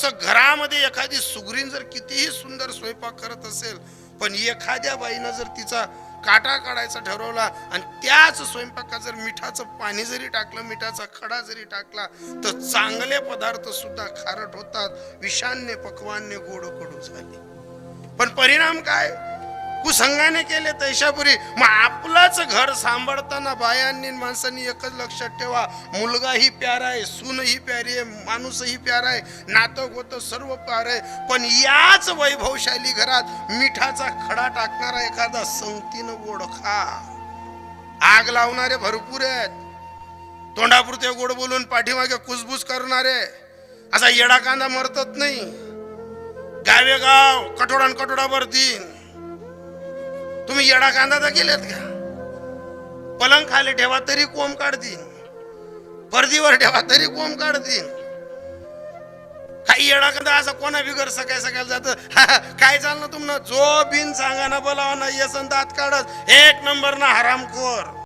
तसं घरामध्ये एखादी सुगरीन जर कितीही सुंदर स्वयंपाक करत असेल, पण एखाद्या बाईनं जर तिचा काटा काढायचा ठरवला आणि त्याच स्वयंपाकात जर मिठाचं पाणी जरी टाकलं, मिठाचा खडा जरी टाकला, तर चांगले पदार्थ सुद्धा खारट होतात, विषान्य पक्वान्य गोड कडू झाले. पण परिणाम काय? कुसंगाने केले तैशापुरी. मग आपलंच घर सांभाळताना बायांनी माणसांनी एकच लक्षात ठेवा, मुलगाही प्यारा आहे, सूनही प्यारी आहे, माणूसही प्यारा आहे, नातं गोतं सर्व प्यार आहे. पण याच वैभवशाली घरात मिठाचा खडा टाकणारा एखादा संगतीनं गोड खा. आग लावणारे भरपूर आहेत, तोंडापुरते गोड बोलून पाठीमागे कुसबुस करणारे. असा येडा कांदा मरतच नाही. गावे गाव कठोडान कठोडाभर दिन. तुम्ही येडा कांदा तर केलेत का? पलंग खाली ठेवा तरी कोंब काढतील, फर्दीवर ठेवा तरी कोंब काढतील. काही येडा कांदा असा कोणा बिगर सकाळ सकाळ जात काय चालणं तुम्हाला? जो बिन सांगा ना बोलावा ना, येसन दात काढत एक नंबर ना हरामखोर.